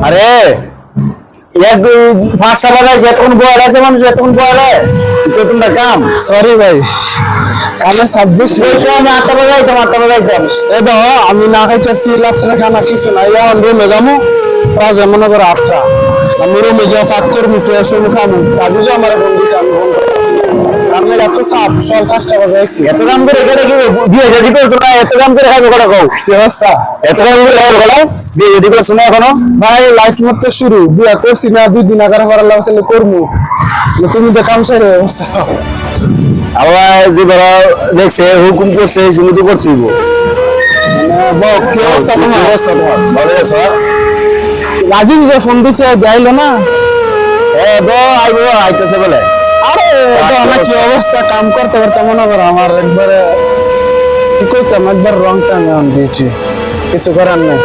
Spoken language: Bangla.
আরে এক 5টা বাজাইছে, এতক্ষণ বয়াল আছে মানুষ, এতক্ষণ বয়াল হয় তো তোমরা কাম। সরি ভাই, কামে 26 আমি 8টা বাজাইতাম, 8টা বাজাইতাম। এই তো আমি না খাইতেছি, লাগছে না খানা কিছু না। এখন রুমে যাবো, বাজে মনে করো 8টা। আমি রুমে গিয়ে ফাঁক করবো, ফ্রেশ হবো, খাবো। কাজে যে আমার ফোন দিচ্ছে, আমি ফোন করবো। আমি এত চাপ, সকাল 5টা বাজাইছি। এত কাম করে এখানে কি বিয়ে যদি করছো না? এত কাম করে খাবো কটা কও? কি অবস্থা? এত কাম করে খাবো কটা? বিয়ে যদি করছো না এখনো? ভাই লাইফ মাত্র শুরু, বিয়া করছি না 2 দিন আগে পড়া লাগছে করবো। তুমি তো কাম সেরে অবস্থা। আবার যে বড় দেখছে হুকুম করছে তুমি তো করছিস। কি অবস্থা তোমার? অবস্থা তোমার ভালো আছো? রাজীব যে ফোন দিছে দেখাইলো না। আইবো, আইতেছে বলে। আরে এটা অনেক কি অবস্থা, কাম করতে করতে মনে করো আমার একবারে কি কইতাম, একবার রং টান ডিউটি, কিছু করার নেই।